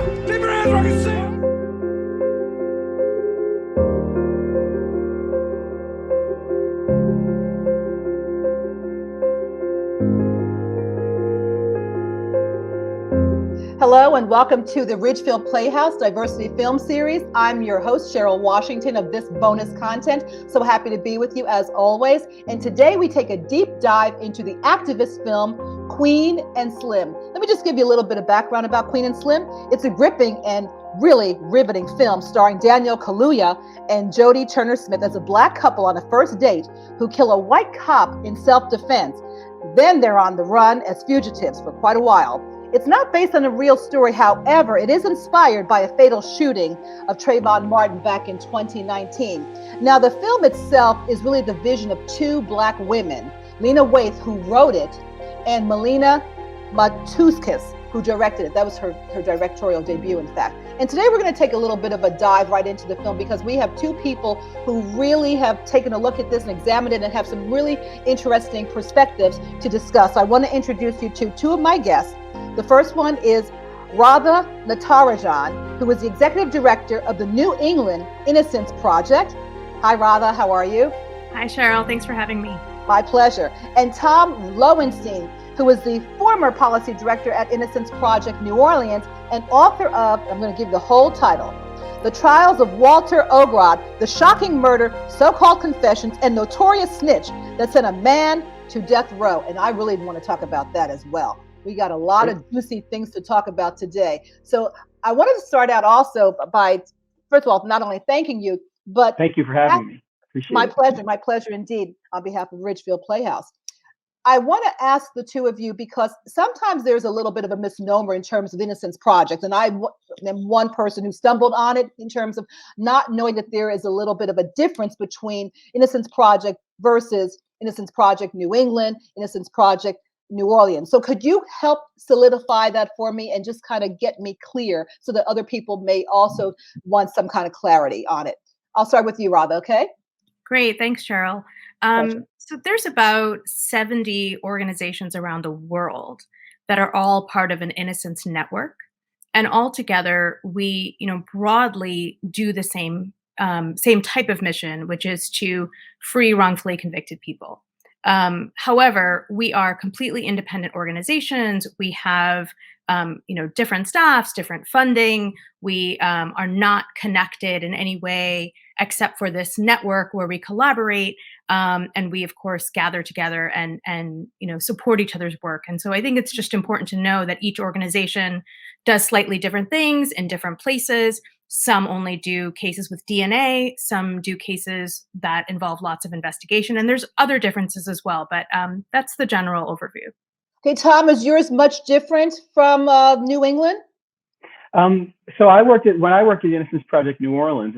Keep your hands where I can see 'em. Hello and welcome to the Ridgefield Playhouse Diversity Film Series. I'm your host, Cheryl Washington, of this bonus content. So happy to be with you as always. And today we take a deep dive into the activist film, Queen and Slim. Let me just give you a little bit of background about Queen and Slim. It's a gripping and really riveting film starring Daniel Kaluuya and Jodie Turner-Smith as a Black couple on a first date who kill a white cop in self-defense. Then they're on the run as fugitives for quite a while. It's not based on a real story, however, it is inspired by a fatal shooting of Trayvon Martin back in 2019. Now, the film itself is really the vision of two Black women, Lena Waithe, who wrote it, and Melina Matsoukas, who directed it. That was her directorial debut, in fact. And today we're going to take a little bit of a dive right into the film because we have two people who really have taken a look at this and examined it and have some really interesting perspectives to discuss. I want to introduce you to two of my guests. The first one is Radha Natarajan, who is the executive director of the New England Innocence Project. Hi, Radha. How are you? Hi, Cheryl. Thanks for having me. My pleasure. And Tom Lowenstein, who is the former policy director at Innocence Project New Orleans and author of, I'm going to give you the whole title, The Trials of Walter Ogrod, the shocking murder, so-called confessions, and notorious snitch that sent a man to death row. And I really want to talk about that as well. We got a lot of juicy things to talk about today. So I wanted to start out also by, first of all, not only thanking you, but thank you for having me. Appreciate it. My pleasure indeed, on behalf of Ridgefield Playhouse. I want to ask the two of you because sometimes there's a little bit of a misnomer in terms of Innocence Project, and I am one person who stumbled on it in terms of not knowing that there is a little bit of a difference between Innocence Project versus Innocence Project New England, Innocence Project New Orleans. So could you help solidify that for me and just kind of get me clear so that other people may also want some kind of clarity on it? I'll start with you, Radha, okay? Great. Thanks, Cheryl. So there's about 70 organizations around the world that are all part of an innocence network. And altogether, we, broadly do the same type of mission, which is to free wrongfully convicted people. However, we are completely independent organizations. We have, different staffs, different funding. We are not connected in any way except for this network where we collaborate. And we, of course, gather together and support each other's work. And so I think it's just important to know that each organization does slightly different things in different places. Some only do cases with DNA. Some do cases that involve lots of investigation. And there's other differences as well. But that's the general overview. Okay, Tom, is yours much different from New England? So when I worked at Innocence Project New Orleans,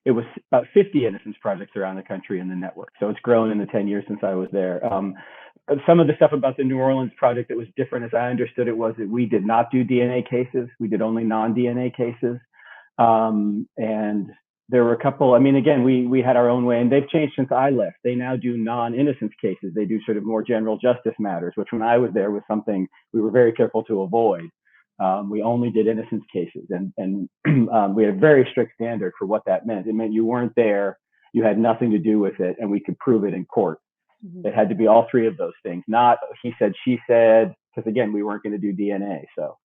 it was about 50 Innocence Projects around the country in the network. So it's grown in the 10 years since I was there. Some of the stuff about the New Orleans project that was different, as I understood it, was that we did not do DNA cases. We did only non-DNA cases. And there were a couple, again, we had our own way, and they've changed since I left. They now do non-innocence cases. They do sort of more general justice matters, which when I was there was something we were very careful to avoid. We only did innocence cases, and we had a very strict standard for what that meant. It meant you weren't there, you had nothing to do with it, and we could prove it in court. Mm-hmm. It had to be all three of those things, not he said, she said, because again, we weren't going to do DNA. So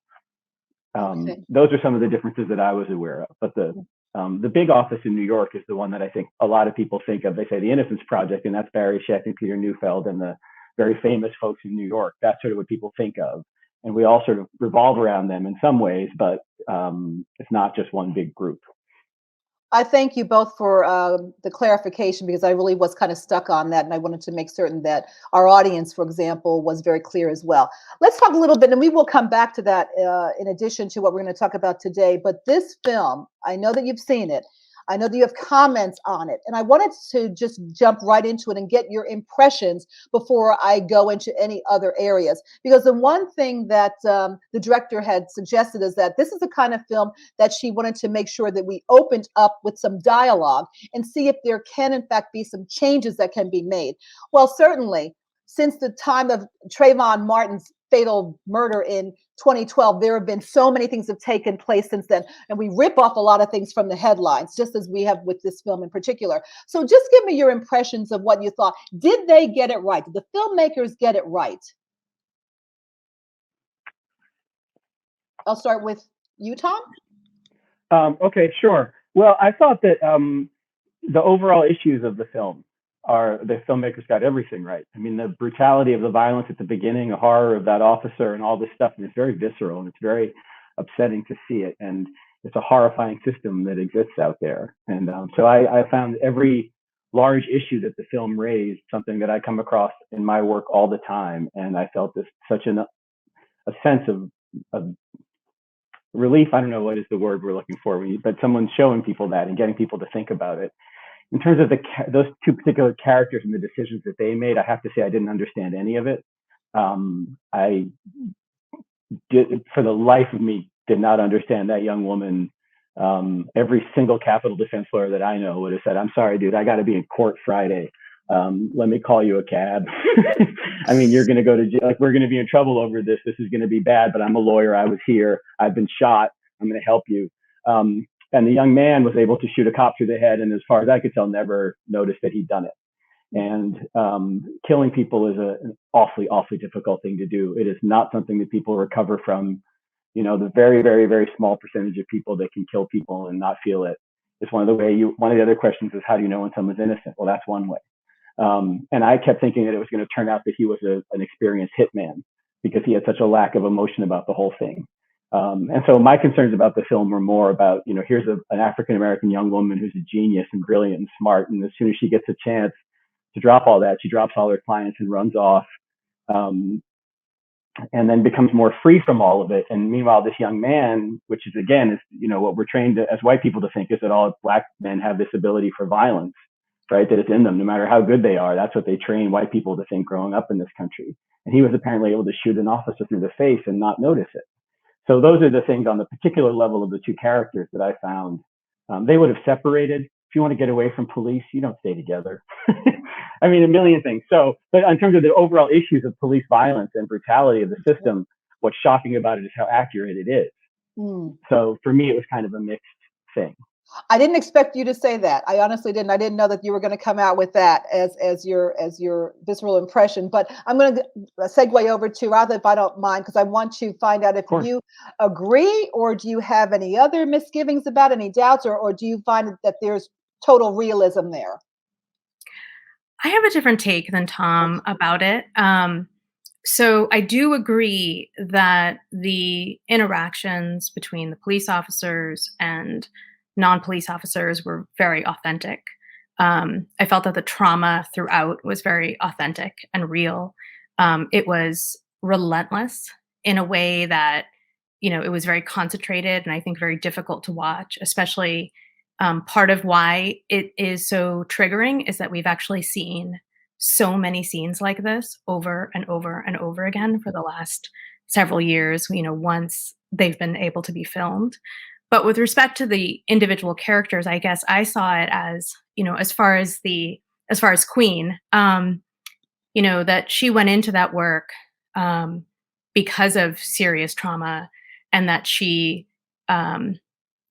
those are some of the differences that I was aware of. But the big office in New York is the one that I think a lot of people think of. They say the Innocence Project, and that's Barry Scheck and Peter Neufeld and the very famous folks in New York. That's sort of what people think of. And we all sort of revolve around them in some ways, but it's not just one big group. I thank you both for the clarification, because I really was kind of stuck on that, and I wanted to make certain that our audience, for example, was very clear as well. Let's talk a little bit, and we will come back to that in addition to what we're going to talk about today. But this film, I know that you've seen it. I know that you have comments on it, and I wanted to just jump right into it and get your impressions before I go into any other areas. Because the one thing that the director had suggested is that this is the kind of film that she wanted to make sure that we opened up with some dialogue and see if there can, in fact, be some changes that can be made. Well, certainly, since the time of Trayvon Martin's fatal murder in 2012, there have been so many things have taken place since then. And we rip off a lot of things from the headlines, just as we have with this film in particular. So just give me your impressions of what you thought. Did they get it right? Did the filmmakers get it right? I'll start with you, Tom. Okay, sure. Well, I thought that the overall issues of the film are the filmmakers got everything right. I mean, the brutality of the violence at the beginning, the horror of that officer, and all this stuff, and it's very visceral and it's very upsetting to see it. And it's a horrifying system that exists out there. And so I found every large issue that the film raised something that I come across in my work all the time. And I felt this such a sense of relief. I don't know what is the word we're looking for, but someone's showing people that and getting people to think about it. In terms of those two particular characters and the decisions that they made, I have to say I didn't understand any of it. I did, for the life of me, did not understand that young woman. Every single capital defense lawyer that I know would have said, "I'm sorry, dude, I got to be in court Friday. Let me call you a cab." I mean, you're going to go to jail. Like, we're going to be in trouble over this. This is going to be bad, but I'm a lawyer. I was here. I've been shot. I'm going to help you. And the young man was able to shoot a cop through the head, and as far as I could tell, never noticed that he'd done it. And killing people is an awfully, awfully difficult thing to do. It is not something that people recover from. You know, the very, very, very small percentage of people that can kill people and not feel it. It's one of the other questions is, how do you know when someone's innocent? Well, that's one way. And I kept thinking that it was going to turn out that he was an experienced hitman because he had such a lack of emotion about the whole thing. And so my concerns about the film were more about, you know, here's an African-American young woman who's a genius and brilliant and smart. And as soon as she gets a chance to drop all that, she drops all her clients and runs off, and then becomes more free from all of it. And meanwhile, this young man, which is, again, is, you know, what we're trained as white people to think is that all Black men have this ability for violence, right? That it's in them, no matter how good they are. That's what they train white people to think growing up in this country. And he was apparently able to shoot an officer through the face and not notice it. So those are the things on the particular level of the two characters that I found. They would have separated. If you want to get away from police, you don't stay together. I mean, a million things. So, but in terms of the overall issues of police violence and brutality of the system, what's shocking about it is how accurate it is. So for me, it was kind of a mixed thing. I didn't expect you to say that. I honestly didn't. I didn't know that you were going to come out with that as your visceral impression. But I'm going to segue over to Radha, if I don't mind, because I want to find out if you agree, or do you have any other misgivings about, any doubts, or do you find that there's total realism there? I have a different take than Tom about it. So I do agree that the interactions between the police officers and non-police officers were very authentic. I felt that the trauma throughout was very authentic and real. It was relentless in a way that, you know, it was very concentrated and I think very difficult to watch, especially part of why it is so triggering is that we've actually seen so many scenes like this over and over and over again for the last several years, you know, once they've been able to be filmed. But with respect to the individual characters, I guess I saw it as, you know, as far as Queen, you know, that she went into that work because of serious trauma, and that she, and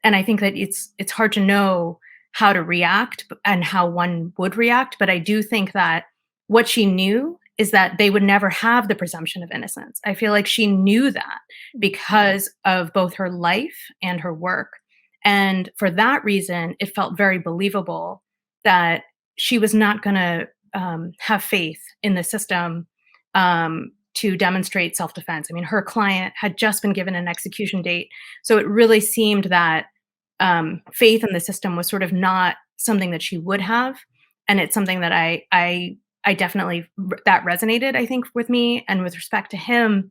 I think that it's hard to know how to react and how one would react. But I do think that what she knew is that they would never have the presumption of innocence. I feel like she knew that because of both her life and her work. And for that reason, it felt very believable that she was not going to have faith in the system to demonstrate self-defense. I mean, her client had just been given an execution date. So it really seemed that faith in the system was sort of not something that she would have. And it's something that I definitely, that resonated, I think, with me. And with respect to him,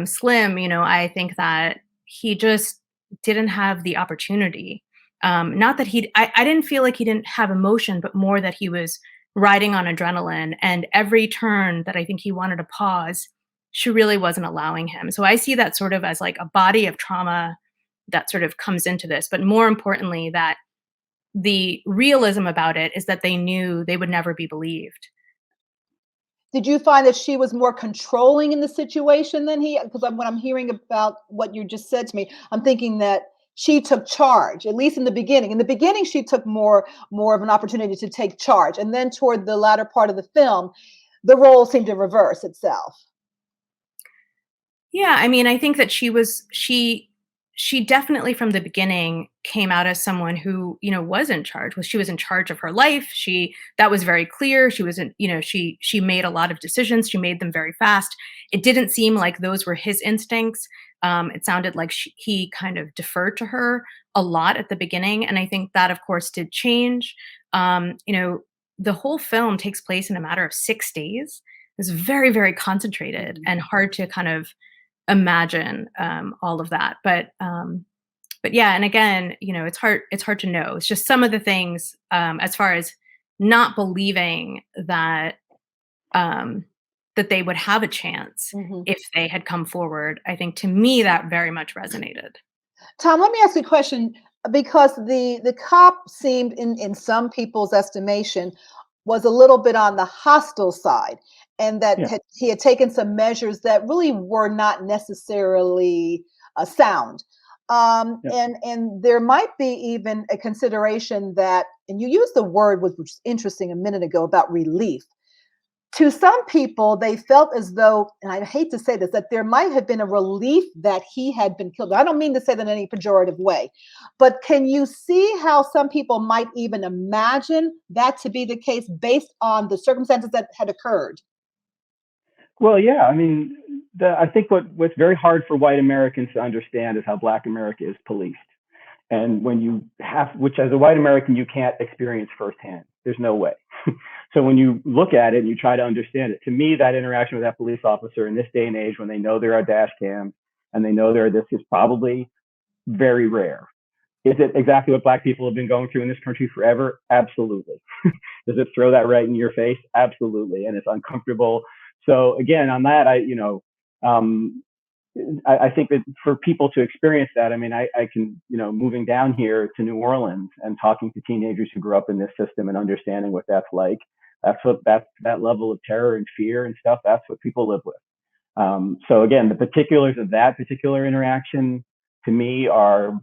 Slim, you know, I think that he just didn't have the opportunity. Not that I didn't feel like he didn't have emotion, but more that he was riding on adrenaline, and every turn that I think he wanted to pause, she really wasn't allowing him. So I see that sort of as like a body of trauma that sort of comes into this, but more importantly, that the realism about it is that they knew they would never be believed. Did you find that she was more controlling in the situation than he? Because when I'm hearing about what you just said to me, I'm thinking that she took charge, at least in the beginning. In the beginning, she took more of an opportunity to take charge, and then toward the latter part of the film, the role seemed to reverse itself. Yeah, I mean, I think that she definitely from the beginning came out as someone who, was in charge. She was in charge of her life. That was very clear. She was in, she made a lot of decisions. She made them very fast. It didn't seem like those were his instincts. It sounded like he kind of deferred to her a lot at the beginning, and I think that, of course, did change. The whole film takes place in a matter of 6 days. It's very, very concentrated and hard to kind of imagine all of that. But yeah, and again, it's hard to know. It's just some of the things as far as not believing that that they would have a chance if they had come forward. I think to me that very much resonated. Tom, let me ask you a question, because the cop seemed, in some people's estimation, was a little bit on the hostile side, and that Yeah. he had taken some measures that really were not necessarily sound. Yeah. And there might be even a consideration that, and you used the word, which was interesting a minute ago, about relief. To some people, they felt as though, and I hate to say this, that there might have been a relief that he had been killed. I don't mean to say that in any pejorative way, but can you see how some people might even imagine that to be the case based on the circumstances that had occurred? Well, yeah. I mean, I think what's very hard for white Americans to understand is how Black America is policed. And which as a white American, you can't experience firsthand. There's no way. So when you look at it and you try to understand it, to me, that interaction with that police officer in this day and age, when they know there are dash cams and they know this, is probably very rare. Is it exactly what Black people have been going through in this country forever? Absolutely. Does it throw that right in your face? Absolutely. And it's uncomfortable. So again, on that, I think that for people to experience that, I mean, I can, moving down here to New Orleans and talking to teenagers who grew up in this system and understanding what that's like, that level of terror and fear and stuff, that's what people live with. So again, the particulars of that particular interaction to me are,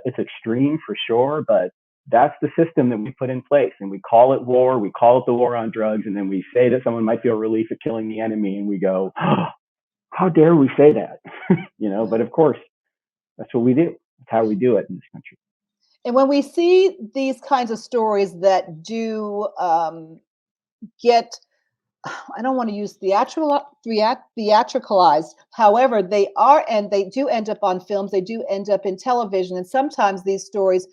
it's extreme for sure, but that's the system that we put in place, and we call it war. We call it the war on drugs. And then we say that someone might feel relief at killing the enemy, and we go, oh, how dare we say that? But of course, that's what we do. That's how we do it in this country. And when we see these kinds of stories that do get, I don't want to use theatricalized, however, they are, and they do end up on films, they do end up in television, and sometimes these stories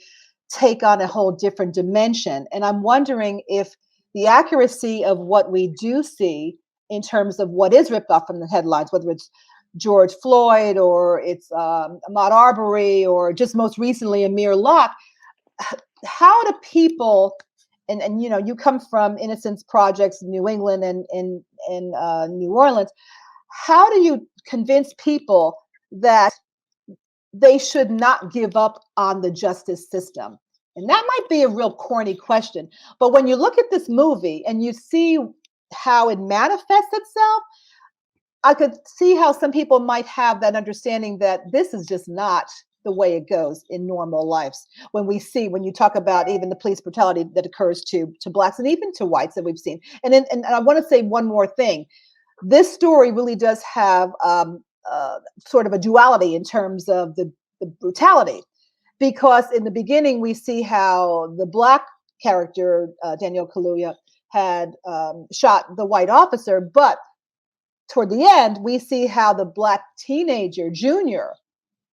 take on a whole different dimension. And I'm wondering if the accuracy of what we do see in terms of what is ripped off from the headlines, whether it's George Floyd or it's Ahmaud Arbery or just most recently Amir Locke, how do people, and you come from Innocence Projects in New England and in New Orleans, how do you convince people that they should not give up on the justice system? And that might be a real corny question, but when you look at this movie and you see how it manifests itself, I could see how some people might have that understanding that this is just not the way it goes in normal lives. When you talk about even the police brutality that occurs to Blacks and even to whites that we've seen. And I want to say one more thing. This story really does have sort of a duality in terms of the brutality, because in the beginning we see how the Black character, Daniel Kaluuya, had shot the white officer, but toward the end, we see how the Black teenager, Junior,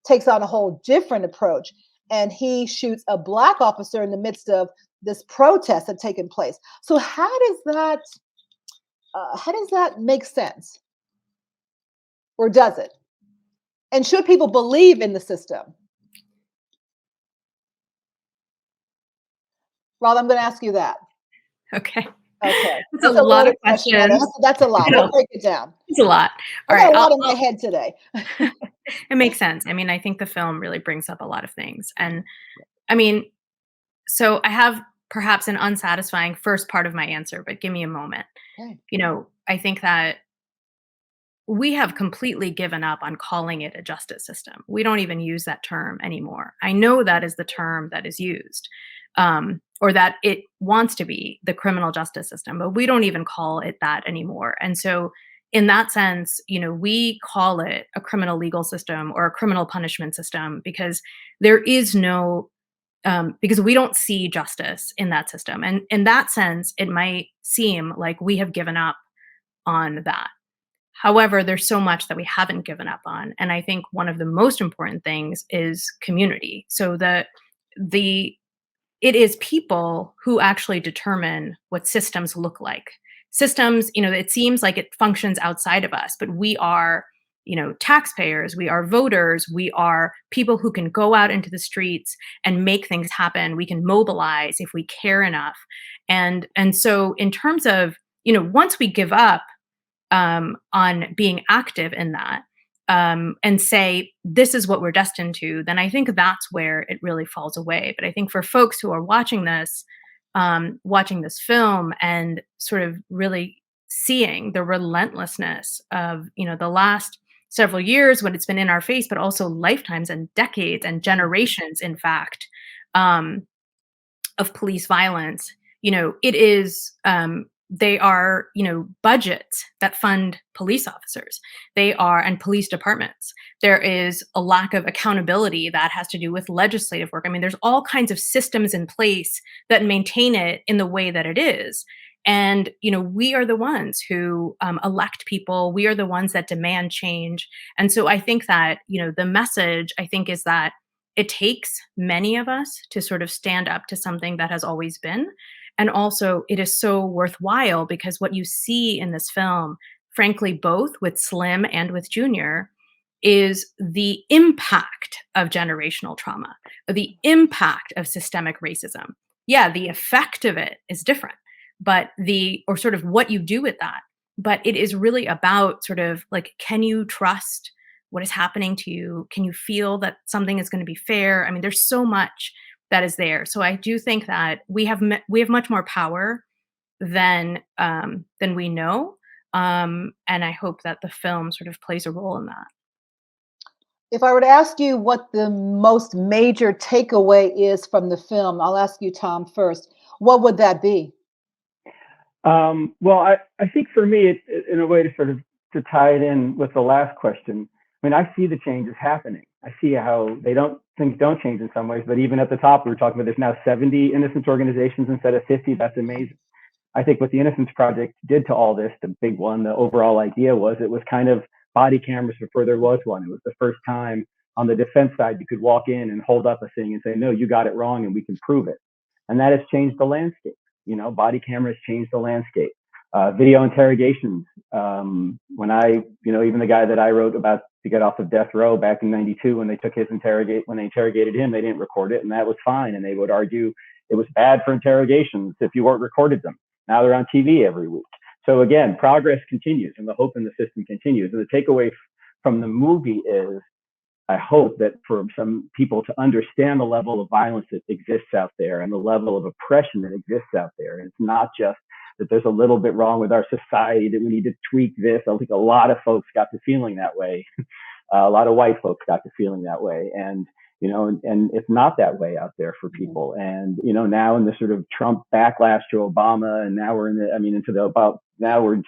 takes on a whole different approach, and he shoots a Black officer in the midst of this protest that's taken place. So how does that make sense? Or does it? And should people believe in the system? Rob, I'm going to ask you that. Okay. Okay. That's a lot of questions. That's a lot. We'll break it down. It's a lot. I got a lot in my head today. It makes sense. I mean, I think the film really brings up a lot of things. And I mean, so I have perhaps an unsatisfying first part of my answer, but give me a moment. Okay. I think that we have completely given up on calling it a justice system. We don't even use that term anymore. I know that is the term that is used, or that it wants to be the criminal justice system, but we don't even call it that anymore. And so, in that sense, we call it a criminal legal system or a criminal punishment system because there is no, because we don't see justice in that system. And in that sense, it might seem like we have given up on that. However, there's so much that we haven't given up on, and I think one of the most important things is community. So the it is people who actually determine what systems look like. Systems, it seems like it functions outside of us, but we are, taxpayers, we are voters, we are people who can go out into the streets and make things happen. We can mobilize if we care enough. And so in terms of, once we give up on being active in that, and say this is what we're destined to, then I think that's where it really falls away. But I think for folks who are watching this film and sort of really seeing the relentlessness of the last several years when it's been in our face, but also lifetimes and decades and generations, in fact, of police violence, it is they are, budgets that fund police officers. They are, and police departments. There is a lack of accountability that has to do with legislative work. I mean, there's all kinds of systems in place that maintain it in the way that it is. And, we are the ones who elect people. We are the ones that demand change. And so I think that, the message, I think, is that it takes many of us to sort of stand up to something that has always been. And also, it is so worthwhile because what you see in this film, frankly, both with Slim and with Junior, is the impact of generational trauma, the impact of systemic racism. Yeah, the effect of it is different, but or sort of what you do with that. But it is really about sort of like, can you trust what is happening to you? Can you feel that something is going to be fair? I mean, there's so much that is there. So I do think that we have much more power than we know, and I hope that the film sort of plays a role in that. If I were to ask you what the most major takeaway is from the film, I'll ask you, Tom, first. What would that be? Well, I think for me, in a way to sort of to tie it in with the last question, I mean, I see the changes happening. I see how things don't change in some ways, but even at the top, we were talking about there's now 70 innocence organizations instead of 50. That's amazing. I think what the Innocence Project did to all this, the big one, the overall idea was it was kind of body cameras before there was one. It was the first time on the defense side you could walk in and hold up a thing and say, no, you got it wrong and we can prove it. And that has changed the landscape. Body cameras changed the landscape. Video interrogations. When even the guy that I wrote about to get off of death row back in '92, when they interrogated him, they didn't record it, and that was fine. And they would argue it was bad for interrogations if you weren't recorded them. Now they're on TV every week. So again, progress continues, and the hope in the system continues. And the takeaway from the movie is, I hope that for some people to understand the level of violence that exists out there and the level of oppression that exists out there. And it's not just that there's a little bit wrong with our society, that we need to tweak this. I think a lot of folks got to feeling that way. A lot of white folks got to feeling that way. And it's not that way out there for people. And, now in the sort of Trump backlash to Obama, and now we're into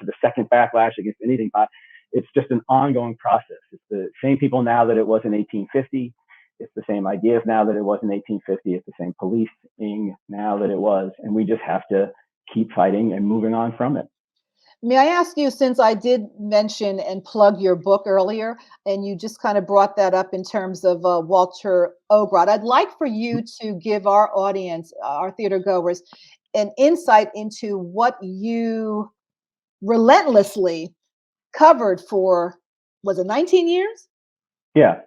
the second backlash against anything. It's just an ongoing process. It's the same people now that it was in 1850. It's the same ideas now that it was in 1850. It's the same policing now that it was. And we just have to keep fighting and moving on from it. May I ask you, since I did mention and plug your book earlier, and you just kind of brought that up in terms of Walter Ogrod, I'd like for you to give our audience, our theater goers, an insight into what you relentlessly covered for, was it 19 years? Yeah.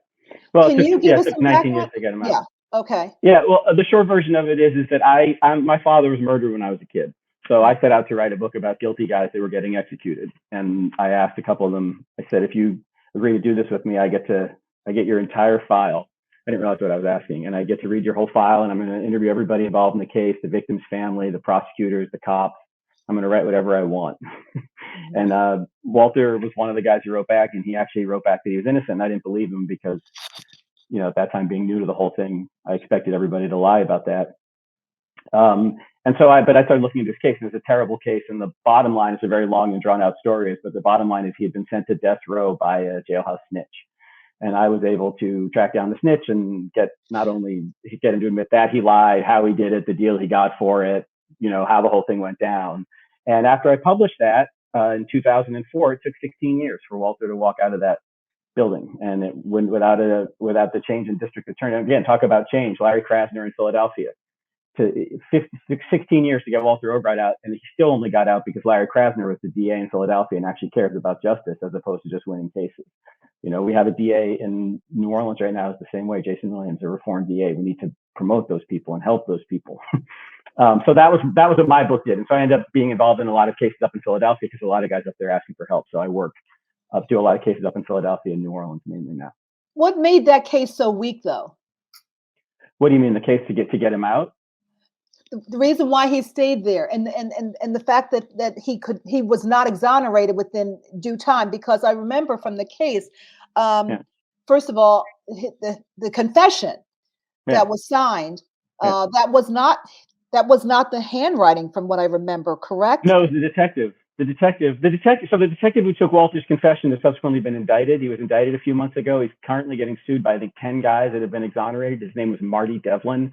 Well, Can you give us some 19 years background? to get him out. Yeah. Okay. Yeah. Well, the short version of it is that my father was murdered when I was a kid. So I set out to write a book about guilty guys that were getting executed. And I asked a couple of them, I said, if you agree to do this with me, I get your entire file. I didn't realize what I was asking. And I get to read your whole file, and I'm going to interview everybody involved in the case, the victim's family, the prosecutors, the cops. I'm going to write whatever I want. And Walter was one of the guys who wrote back, and he actually wrote back that he was innocent. I didn't believe him because, at that time, being new to the whole thing, I expected everybody to lie about that. But I started looking into this case. It was a terrible case, and the bottom line is a very long and drawn out story. But the bottom line is he had been sent to death row by a jailhouse snitch, and I was able to track down the snitch and get him to admit that he lied, how he did it, the deal he got for it, how the whole thing went down. And after I published that in 2004, it took 16 years for Walter to walk out of that building, and it went without the change in district attorney. Again, talk about change. Larry Krasner in Philadelphia. To 16 years to get Walter Albright out, and he still only got out because Larry Krasner was the DA in Philadelphia and actually cares about justice as opposed to just winning cases. We have a DA in New Orleans right now is the same way. Jason Williams, a reformed DA. We need to promote those people and help those people. So that was what my book did, and so I ended up being involved in a lot of cases up in Philadelphia because a lot of guys up there asking for help. So I do a lot of cases up in Philadelphia and New Orleans mainly now. What made that case so weak, though? What do you mean, the case to get him out? The reason why he stayed there, and the fact that he was not exonerated within due time, because I remember from the case, first of all, the confession that was signed, that was not the handwriting from what I remember, correct? No, it was the detective. So the detective who took Walter's confession has subsequently been indicted. He was indicted a few months ago. He's currently getting sued by, I think, 10 guys that have been exonerated. His name was Marty Devlin.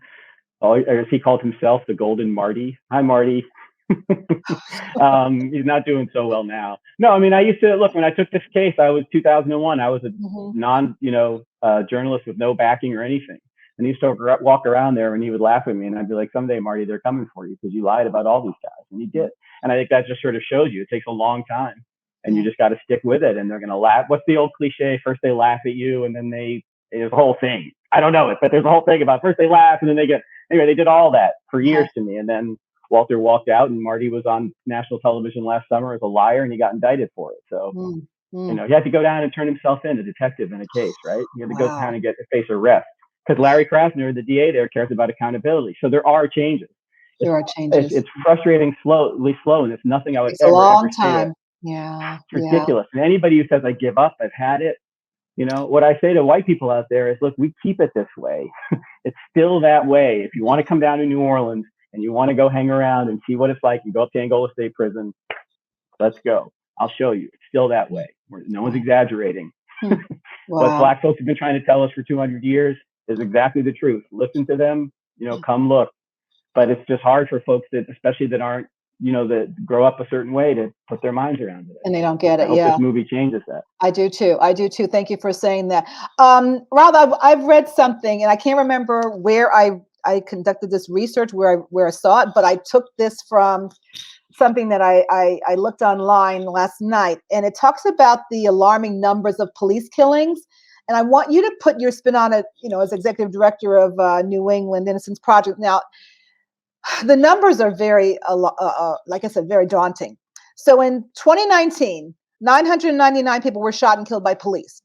Or as he called himself, the Golden Marty. Hi, Marty. He's not doing so well now. No, I mean, I used to look when I took this case. I was 2001. I was a journalist with no backing or anything, and he used to walk around there, and he would laugh at me, and I'd be like, "Someday, Marty, they're coming for you because you lied about all these guys," and he did. And I think that just sort of shows you it takes a long time, and you just got to stick with it. And they're gonna laugh. What's the old cliche? First they laugh at you, and then there's a whole thing. I don't know it, but there's a whole thing about first they laugh, and then they get. Anyway, they did all that for years to me, and then Walter walked out, and Marty was on national television last summer as a liar, and he got indicted for it. So, he had to go down and turn himself in, a detective in a case, right? He had to go down and face arrest because Larry Krasner, the DA there, cares about accountability. So there are changes. It's frustrating, slowly slow, and it's nothing I would ever. It's a long time. Yeah, it's ridiculous. And anybody who says I give up, I've had it. What I say to white people out there is, look, we keep it this way. It's still that way. If you want to come down to New Orleans and you want to go hang around and see what it's like, you go up to Angola State Prison. Let's go. I'll show you. It's still that way. No one's exaggerating. Wow. What Black folks have been trying to tell us for 200 years is exactly the truth. Listen to them. Come look. But it's just hard for folks especially that aren't, that grow up a certain way to put their minds around it. And they don't get it. I hope this movie changes that. I do too. Thank you for saying that. Radha, I've read something, and I can't remember where I conducted this research, where I saw it, but I took this from something that I looked online last night, and it talks about the alarming numbers of police killings. And I want you to put your spin on it, as executive director of New England Innocence Project. Now, the numbers are very, like I said, very daunting. So in 2019, 999 people were shot and killed by police.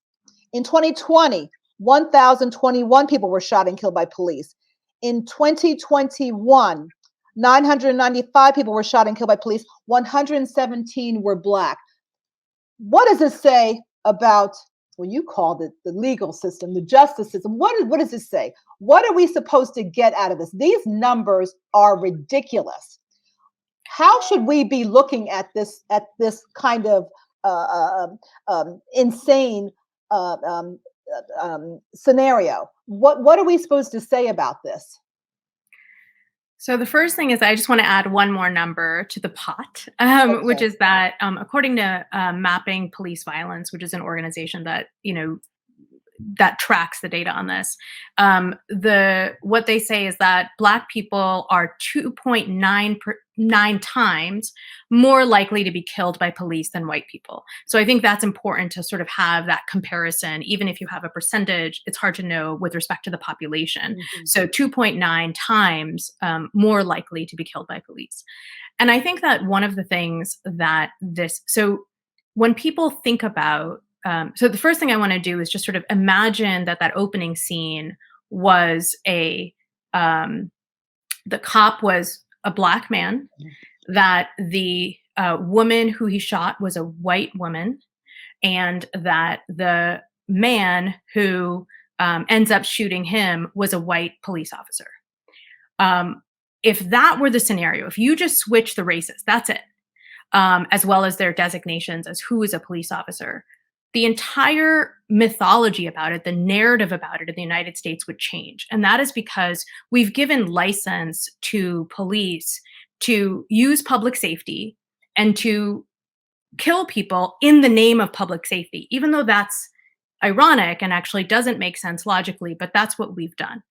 In 2020, 1,021 people were shot and killed by police. In 2021, 995 people were shot and killed by police. 117 were Black. What does this say about, well, you called it the legal system, the justice system? What does this say? What are we supposed to get out of this? These numbers are ridiculous. How should we be looking at this kind of insane scenario? What are we supposed to say about this? So the first thing is I just want to add one more number to the pot, which is that according to Mapping Police Violence, which is an organization that that tracks the data on this, what they say is that Black people are 2.9 times more likely to be killed by police than white people. So I think that's important to sort of have that comparison. Even if you have a percentage, it's hard to know with respect to the population. Mm-hmm. So 2.9 times more likely to be killed by police. And I think that one of the things that so when people think about, so the first thing I want to do is just sort of imagine that opening scene was the cop was a Black man that the woman who he shot was a white woman, and that the man who ends up shooting him was a white police officer. If that were the scenario, if you just switch the races, that's it, as well as their designations as who is a police officer, the entire mythology about it, the narrative about it in the United States would change. And that is because we've given license to police to use public safety and to kill people in the name of public safety, even though that's ironic and actually doesn't make sense logically, but that's what we've done.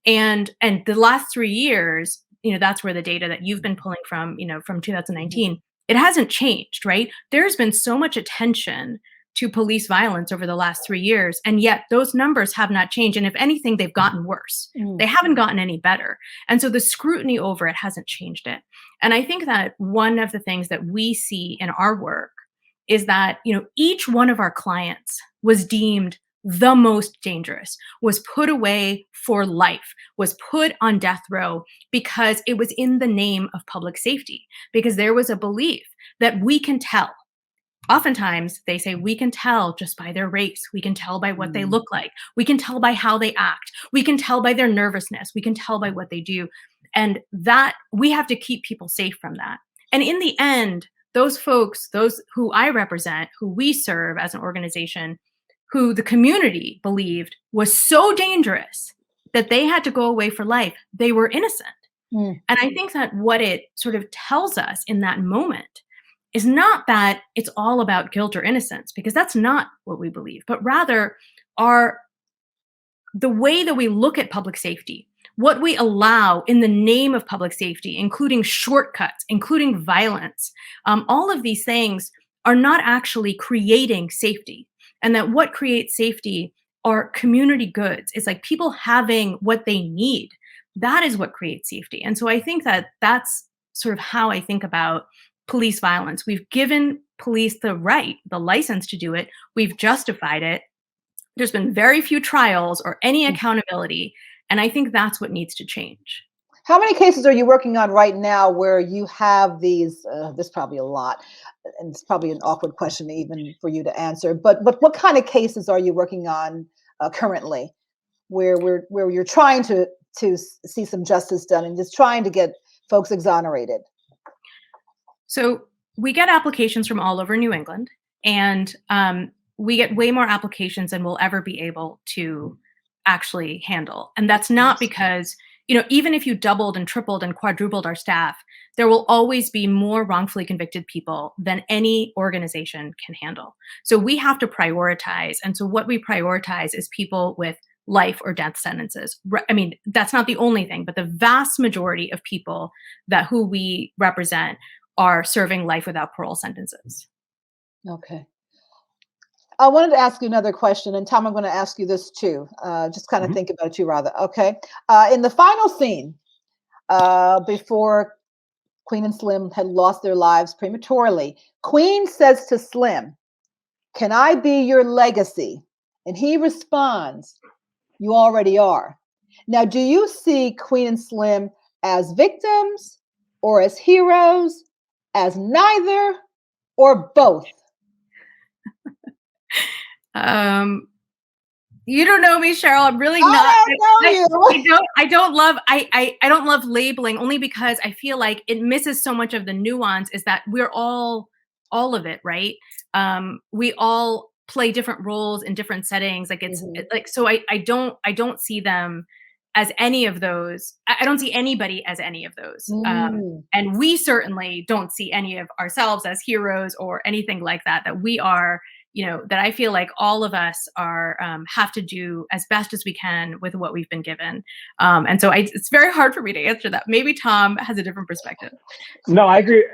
And the last 3 years, that's where the data that you've been pulling from, from 2019, it hasn't changed, right? There's been so much attention to police violence over the last 3 years, and yet those numbers have not changed. And if anything, they've gotten worse. They haven't gotten any better. And so the scrutiny over it hasn't changed it. And I think that one of the things that we see in our work is that, each one of our clients was deemed the most dangerous, was put away for life, was put on death row because it was in the name of public safety, because there was a belief that we can tell. Oftentimes they say we can tell just by their race. We can tell by what they look like. We can tell by how they act. We can tell by their nervousness. We can tell by what they do. And that we have to keep people safe from that. And in the end, those folks, those who I represent, who we serve as an organization, who the community believed was so dangerous that they had to go away for life, they were innocent. And I think that what it sort of tells us in that moment is not that it's all about guilt or innocence, because that's not what we believe, but rather the way that we look at public safety, what we allow in the name of public safety, including shortcuts, including violence, all of these things are not actually creating safety. And that what creates safety are community goods. It's like people having what they need. That is what creates safety. And so I think that that's sort of how I think about police violence. We've given police the right, the license to do it. We've justified it. There's been very few trials or any accountability. And I think that's what needs to change. How many cases are you working on right now where you have these, there's probably a lot, and it's probably an awkward question even for you to answer, but what kind of cases are you working on currently where you're trying to see some justice done and just trying to get folks exonerated? So we get applications from all over New England, and we get way more applications than we'll ever be able to actually handle. And that's not because, even if you doubled and tripled and quadrupled our staff, there will always be more wrongfully convicted people than any organization can handle. So we have to prioritize. And so what we prioritize is people with life or death sentences. I mean, that's not the only thing, but the vast majority of people who we represent are serving life without parole sentences. Okay. I wanted to ask you another question, and Tom, I'm going to ask you this too. Just kind of think about you, Radha. Okay. In the final scene, before Queen and Slim had lost their lives prematurely, Queen says to Slim, "Can I be your legacy?" And he responds, "You already are." Now, do you see Queen and Slim as victims or as heroes, as neither, or both? You don't know me, Cheryl. I'm really not. I don't love labeling, only because I feel like it misses so much of the nuance. Is that we're all of it, right? We all play different roles in different settings. Like it's like, so I don't see them as any of those. I don't see anybody as any of those. And we certainly don't see any of ourselves as heroes or anything like that. That we are, that I feel like all of us are have to do as best as we can with what we've been given. And so it's very hard for me to answer that. Maybe Tom has a different perspective. No, I agree.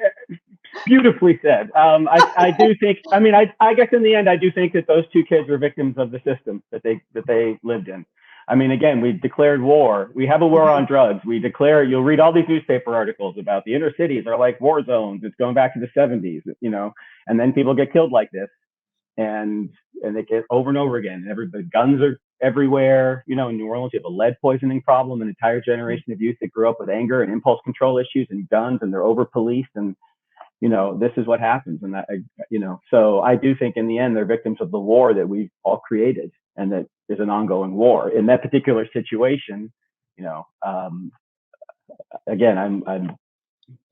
Beautifully said. I do think, I guess in the end, I do think that those two kids were victims of the system that they lived in. I mean, again, we declared war. We have a war on drugs. You'll read all these newspaper articles about the inner cities are like war zones. It's going back to the 70s, and then people get killed like this. And they get over and over again. Guns are everywhere. You know, in New Orleans, you have a lead poisoning problem, an entire generation of youth that grew up with anger and impulse control issues and guns, and they're over policed. And, you know, this is what happens. And that, you know, so I do think in the end, they're victims of the war that we've all created, and that is an ongoing war. In that particular situation, you know, again,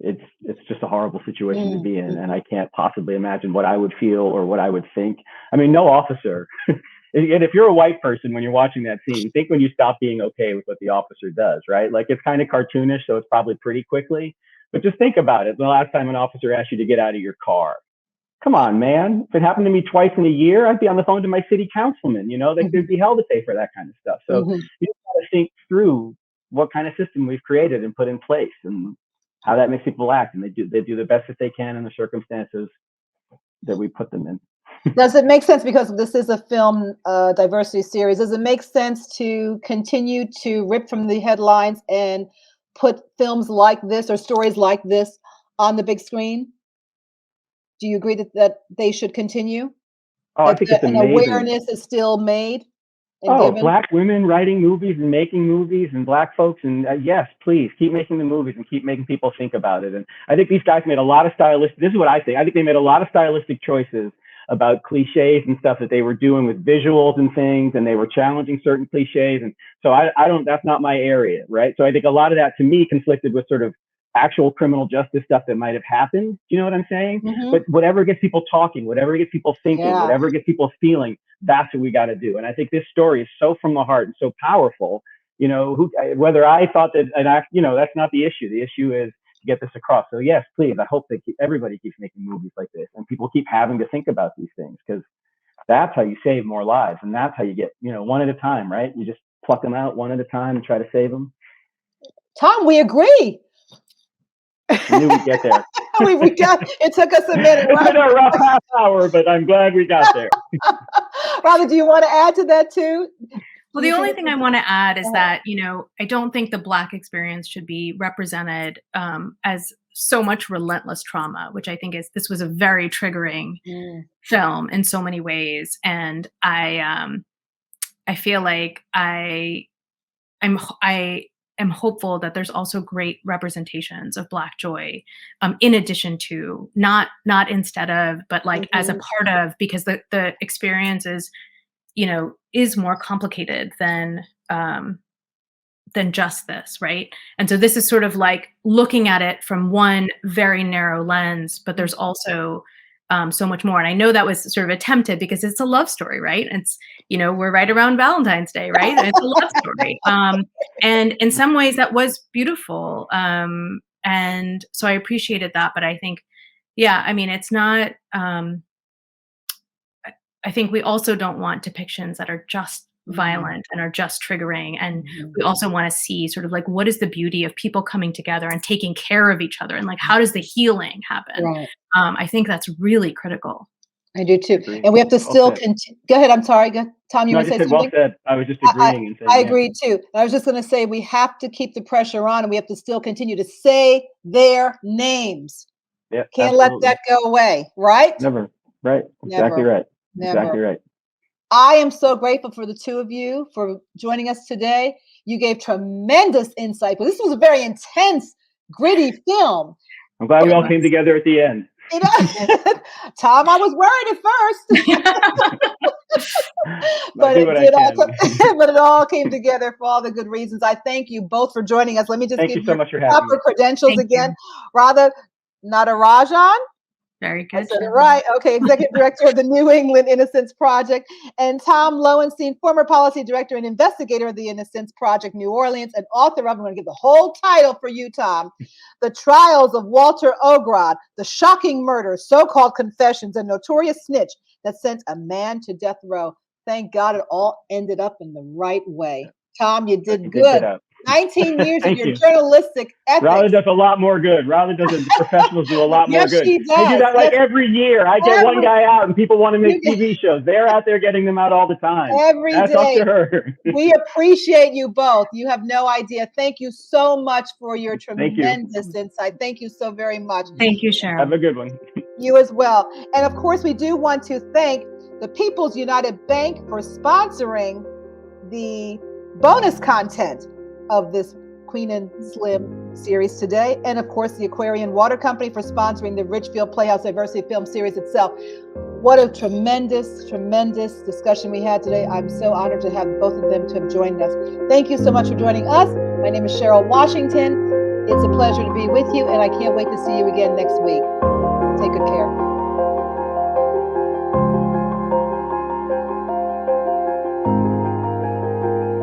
it's just a horrible situation to be in, and I can't possibly imagine what I would feel or what I would think. I mean, no officer. And if you're a white person, when you're watching that scene, think when you stop being okay with what the officer does, right? Like, it's kind of cartoonish, so it's probably pretty quickly. But just think about it. The last time an officer asked you to get out of your car. Come on, man. If it happened to me twice in a year, I'd be on the phone to my city councilman. You know, there'd be hell to pay for that kind of stuff. So you got to think through what kind of system we've created and put in place, and how that makes people act. And they do the best that they can in the circumstances that we put them in. Does it make sense, because this is a film diversity series, does it make sense to continue to rip from the headlines and put films like this or stories like this on the big screen? Do you agree that they should continue? Oh, I think it's amazing. Awareness is still made. Black women writing movies and making movies, and Black folks. And yes, please keep making the movies and keep making people think about it. And I think these guys made a lot of this is what I think. I think they made a lot of stylistic choices about cliches and stuff that they were doing with visuals and things, and they were challenging certain cliches. And so that's not my area, right? So I think a lot of that, to me, conflicted with sort of actual criminal justice stuff that might have happened. Do you know what I'm saying? But whatever gets people talking, whatever gets people thinking, whatever gets people feeling, that's what we got to do. And I think this story is so from the heart and so powerful. You know, whether I thought that, you know, that's not the issue. The issue is to get this across. So yes, please, I hope that everybody keeps making movies like this, and people keep having to think about these things, because that's how you save more lives, and that's how you get, you know, one at a time, right? You just pluck them out one at a time and try to save them. Tom, we agree. I knew we'd get there. we got, it took us a minute. It's been a rough half hour, but I'm glad we got there. Radha, do you want to add to that too? Well, the only thing I want to add is that, you know, I don't think the Black experience should be represented as so much relentless trauma, which I think this was a very triggering film in so many ways. And I feel like I am hopeful that there's also great representations of Black joy, in addition to, not instead of, but like as a part of, because the experience is, you know, is more complicated than just this, right? And so this is sort of like looking at it from one very narrow lens, but there's also so much more. And I know that was sort of attempted because it's a love story, right? It's, you know, we're right around Valentine's Day, right? And it's a love story. And in some ways that was beautiful. And so I appreciated that. But I think, yeah, I mean, it's not, I think we also don't want depictions that are just violent and are just triggering. And we also want to see sort of like, what is the beauty of people coming together and taking care of each other? And like, how does the healing happen? Right. I think that's really critical. I do too. And we have to still continue. Go ahead. I'm sorry. Tom, you want to say something? Well said. I was just agreeing. And saying, I agree too. I was just going to say, we have to keep the pressure on, and we have to still continue to say their names. Yeah, Can't let that go away. Right? Never. Right. Never. Exactly right. Never. Exactly right. I am so grateful for the two of you for joining us today. You gave tremendous insight, but this was a very intense, gritty film. I'm glad we all came together at the end. You know, Tom, I was worried at first. but it all came together for all the good reasons. I thank you both for joining us. Let me just give you so much for having proper me. Credentials again. Radha Natarajan. Very good. Right. Okay. Executive Director of the New England Innocence Project, and Tom Lowenstein, former Policy Director and Investigator of the Innocence Project, New Orleans, and author of, I'm going to give the whole title for you, Tom, The Trials of Walter Ogrod, The Shocking Murder, So-Called Confessions, a Notorious Snitch That Sent a Man to Death Row. Thank God it all ended up in the right way. Tom, you did good. 19 years of your journalistic ethics. Radha does a lot more good. Radha does, professionals do a lot more good. She does. They do that like every year. I get one guy out and people want to make TV shows. They're out there getting them out all the time. That's up to her. We appreciate you both. You have no idea. Thank you so much for your tremendous insight. Thank you so very much. Thank you, Cheryl. Have a good one. You as well. And of course, we do want to thank the People's United Bank for sponsoring the bonus content of this Queen and Slim series today. And of course, the Aquarion Water Company for sponsoring the Richfield Playhouse Diversity Film Series itself. What a tremendous, tremendous discussion we had today. I'm so honored to have both of them to have joined us. Thank you so much for joining us. My name is Cheryl Washington. It's a pleasure to be with you, and I can't wait to see you again next week. Take good care.